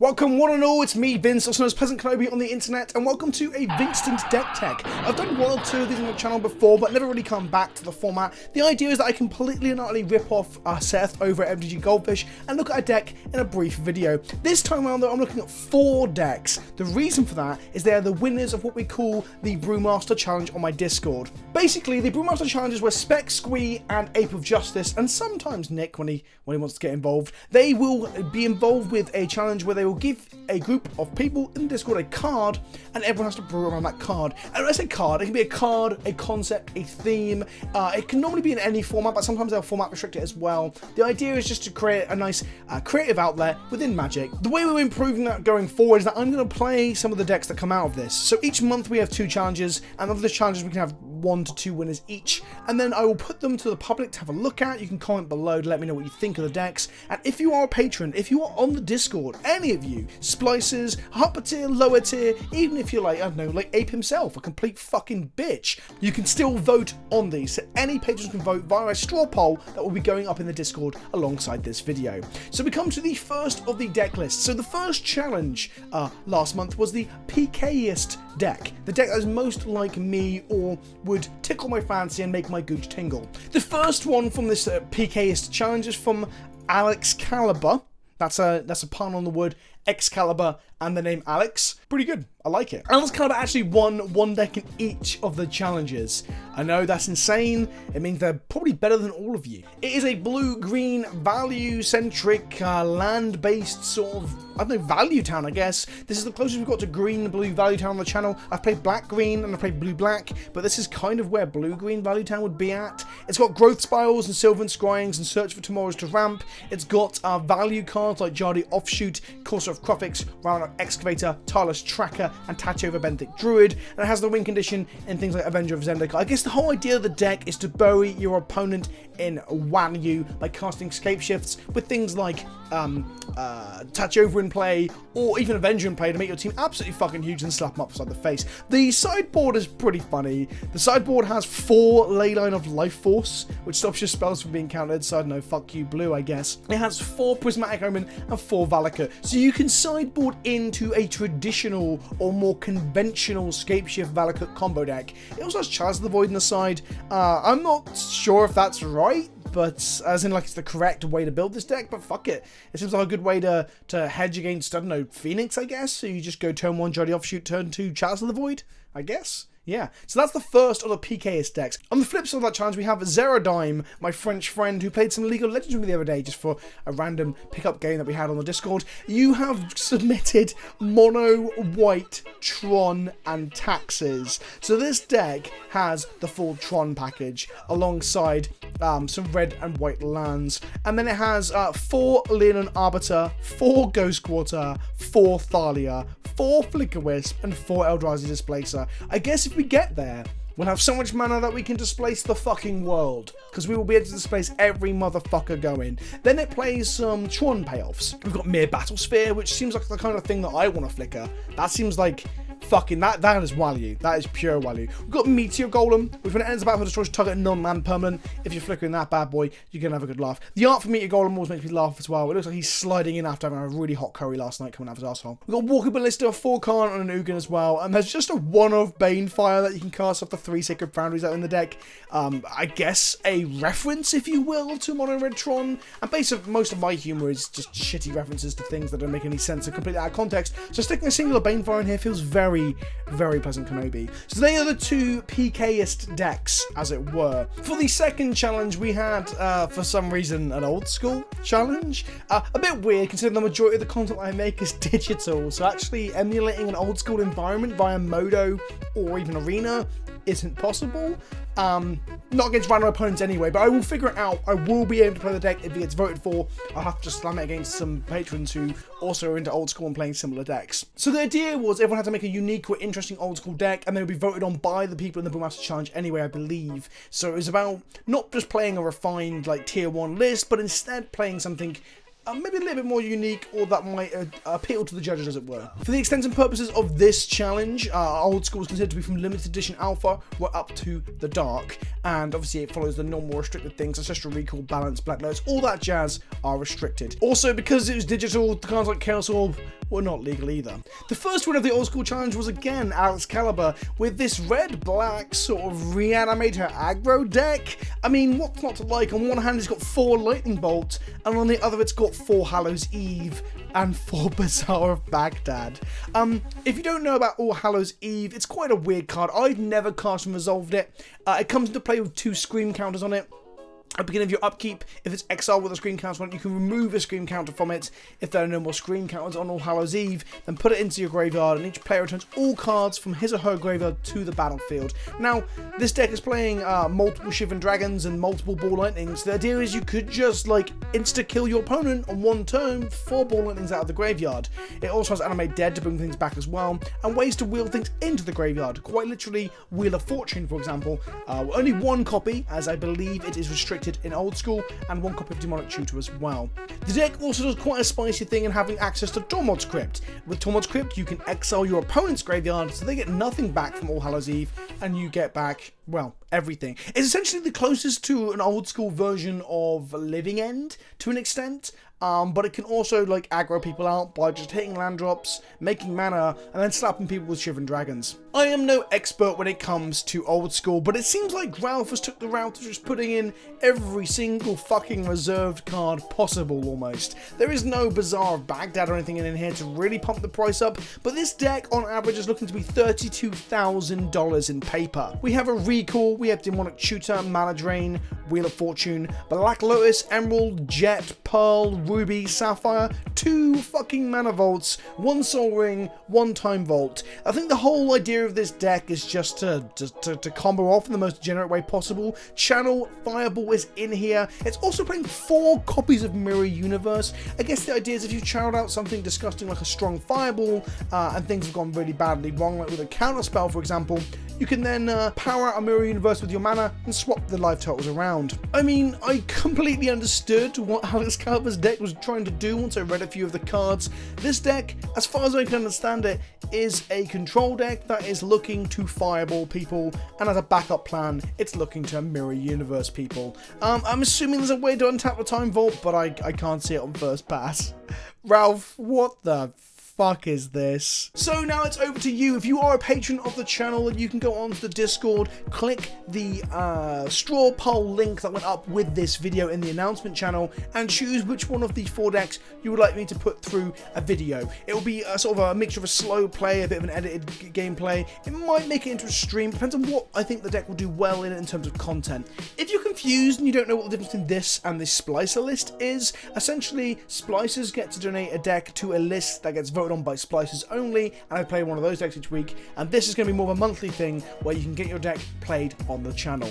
Welcome one and all, it's me Vince, also known as PleasantKenobi on the internet, and welcome to a Vince-stant deck tech. I've done one or two of these on the channel before, but never really come back to the format. The idea is that I completely and utterly rip off Seth over at MTG Goldfish and look at a deck in a brief video. This time around though, I'm looking at 4 decks. The reason for that is they are the winners of what we call the Brewmaster Challenge on my Discord. Basically, the Brewmaster Challenge is where Spec, Squee, and Ape of Justice, and sometimes Nick, when he wants to get involved, they will be involved with a challenge where they will give a group of people in Discord a card, and everyone has to brew around that card. And when I say card, it can be a card, a concept, a theme. It can normally be in any format, but sometimes they'll format restrict it as well. The idea is just to create a nice creative outlet within Magic. The way we're improving that going forward is that I'm going to play some of the decks that come out of this. So each month we have 2 challenges, and of the challenges we can have 1 to 2 winners each, and then I will put them to the public to have a look at. You can comment below to let me know what you think of the decks, and if you are a patron, if you are on the Discord, any of you, splicers, upper tier, lower tier, even if you're like, I don't know, like Ape himself, a complete fucking bitch, you can still vote on these. So any patrons can vote via a straw poll that will be going up in the Discord alongside this video. So we come to the first of the deck lists. So the first challenge last month was the PKist deck, the deck that is most like me or would tickle my fancy and make my gooch tingle. The first one from this PKist challenge is from Excalibur. That's a pun on the word Excalibur and the name Alex. Pretty good. I like it. Excalibur actually won 1 deck in each of the challenges. I know that's insane. It means they're probably better than all of you. It is a blue-green, value-centric, land-based sort of, I don't know, value town, I guess. This is the closest we've got to green-blue value town on the channel. I've played black-green and I've played blue-black, but this is kind of where blue-green value town would be at. It's got growth spirals and sylvan scryings and search for tomorrows to ramp. It's got value cards like Jardy Offshoot, Courser of Crofix, Round Excavator, Tireless Tracker, and Tachover Benthic Druid, and it has the win condition in things like Avenger of Zendikar. I guess the whole idea of the deck is to bury your opponent in value by casting Scapeshifts with things like Tachover in play, or even Avenger in play to make your team absolutely fucking huge and slap them upside the face. The sideboard is pretty funny. The sideboard has 4 Leyline of Life Force, which stops your spells from being countered, so I don't know, fuck you blue, I guess. It has 4 Prismatic Omen and 4 Valakut, so you can sideboard into a traditional or more conventional Scapeshift Valakut combo deck. It also has Chalice of the Void in the side. I'm not sure if that's right, but as in like it's the correct way to build this deck, but fuck it. It seems like a good way to hedge against, I don't know, Phoenix, I guess. So you just go turn 1 Jardy Offshoot, turn 2 Chalice of the Void, I guess. Yeah, so that's the first of the PKist decks. On the flip side of that challenge, we have Zerodime, my French friend who played some League of Legends with me the other day just for a random pickup game that we had on the Discord. You have submitted mono, white, Tron, and taxes. So this deck has the full Tron package alongside some red and white lands. And then it has 4 Leonin Arbiter, 4 Ghost Quarter, 4 Thalia, 4 Flicker Wisp, and 4 Eldrazi Displacer. I guess if we get there, we'll have so much mana that we can displace the fucking world, because we will be able to displace every motherfucker going. Then it plays some Tron payoffs. We've got Mere Battlesphere, which seems like the kind of thing that I want to flicker. That seems like fucking, that is value. That is pure value. We've got Meteor Golem, which when it ends the battle destroys target non-land permanent. If you're flickering that bad boy, you're going to have a good laugh. The art for Meteor Golem always makes me laugh as well. It looks like he's sliding in after having a really hot curry last night coming out of his asshole. We've got Walker Ballista, 4 Karn, and an Ugin as well. And there's just a 1-of Banefire that you can cast off the 3 Sacred Foundries that are in the deck. I guess a reference, if you will, to Mono Red Tron. And basically, most of my humour is just shitty references to things that don't make any sense and completely out of context. So sticking a singular Banefire in here feels very, very PleasantKenobi. So they are the 2 PKist decks, as it were. For the second challenge, we had, for some reason, an old school challenge. A bit weird, considering the majority of the content I make is digital. So actually emulating an old school environment via Modo or even Arena isn't possible. Not against random opponents anyway, but I will figure it out. I will be able to play the deck if it gets voted for. I'll have to just slam it against some patrons who also are into old school and playing similar decks. So the idea was everyone had to make a unique or interesting old school deck, and they would be voted on by the people in the Brewmaster Challenge anyway, I believe. So it was about not just playing a refined like tier 1 list, but instead playing something maybe a little bit more unique, or that might appeal to the judges, as it were. For the extent and purposes of this challenge, old school is considered to be from limited edition alpha right up to the dark, and obviously it follows the normal restricted things. Ancestral Recall, Balance, Black Notes, all that jazz are restricted. Also, because it was digital, the cards like Chaos Orb were not legal either. The first win of the old school challenge was again Excalibur with this red-black sort of reanimator aggro deck. I mean, what's not to like? On one hand it's got 4 Lightning Bolt, and on the other it's got 4 Hallows Eve and 4 Bazaar of Baghdad. If you don't know about All Hallows Eve, it's quite a weird card. I've never cast and resolved it. It comes into play with 2 scream counters on it. At the beginning of your upkeep, if it's exiled with a scream counter on it, you can remove a scream counter from it. If there are no more scream counters on All Hallows Eve, then put it into your graveyard, and each player returns all cards from his or her graveyard to the battlefield. Now, this deck is playing multiple Shivering Dragons and multiple Ball Lightnings. The idea is you could just, like, insta-kill your opponent on one turn, 4 Ball Lightnings out of the graveyard. It also has Animate Dead to bring things back as well, and ways to wheel things into the graveyard. Quite literally, Wheel of Fortune, for example. Only 1 copy, as I believe it is restricted in old school, and 1 copy of Demonic Tutor as well. The deck also does quite a spicy thing in having access to Tormod's Crypt. With Tormod's Crypt, you can exile your opponent's graveyard, so they get nothing back from All Hallows Eve, and you get back, well, everything. It's essentially the closest to an old school version of Living End, to an extent. But it can also, like, aggro people out by just hitting land drops, making mana, and then slapping people with Shivering Dragons. I am no expert when it comes to old school, but it seems like Ralph has took the route of just putting in every single fucking reserved card possible, almost. There is no Bazaar of Baghdad or anything in here to really pump the price up, but this deck, on average, is looking to be $32,000 in paper. We have a Recall, we have Demonic Tutor, Mana Drain, Wheel of Fortune, Black Lotus, Emerald, Jet, Pearl, Ruby, Sapphire, 2 fucking Mana Vaults, 1 Soul Ring, 1 Time Vault. I think the whole idea of this deck is just to combo off in the most degenerate way possible. Channel Fireball is in here. It's also playing 4 copies of Mirror Universe. I guess the idea is if you channeled out something disgusting like a strong Fireball, and things have gone really badly wrong, like with a counter spell, for example, you can then power out a Mirror Universe with your mana and swap the life totals around. I mean, I completely understood what Excalibur's deck was trying to do once I read a few of the cards. This deck, as far as I can understand it, is a control deck that is looking to Fireball people, and as a backup plan, it's looking to Mirror Universe people. I'm assuming there's a way to untap the Time Vault, but I can't see it on first pass. Ralph, what the fuck is this? So now it's over to you. If you are a patron of the channel, you can go onto the Discord, click the straw poll link that went up with this video in the announcement channel, and choose which one of the 4 decks you would like me to put through a video. It will be a sort of a mixture of a slow play, a bit of an edited gameplay. It might make it into a stream, depends on what I think the deck will do well in terms of content. If you're confused and you don't know what the difference between this and this splicer list is, essentially splicers get to donate a deck to a list that gets voted on by splicers only, and I play one of those decks each week, and this is going to be more of a monthly thing where you can get your deck played on the channel.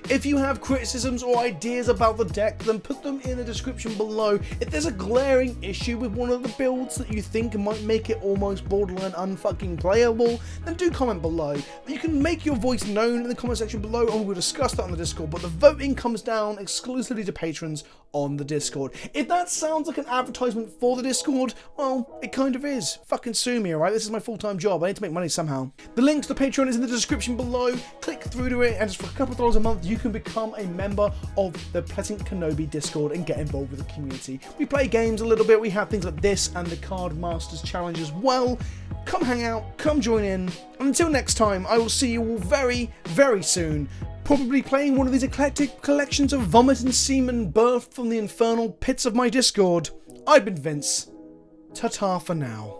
If you have criticisms or ideas about the deck, then put them in the description below. If there's a glaring issue with one of the builds that you think might make it almost borderline unfucking playable, then do comment below. You can make your voice known in the comment section below, and we'll discuss that on the Discord, but the voting comes down exclusively to patrons on the Discord. If that sounds like an advertisement for the Discord, well, it kind of is. Fucking sue me, alright? This is my full-time job. I need to make money somehow. The link to the Patreon is in the description below. Click through to it, and just for a couple of dollars a month, you can become a member of the PleasantKenobi Discord and get involved with the community. We play games a little bit. We have things like this and the Card Masters Challenge as well. Come hang out, come join in. And until next time, I will see you all very, very soon. Probably playing one of these eclectic collections of vomit and semen birthed from the infernal pits of my Discord. I've been Vince. Ta-ta for now.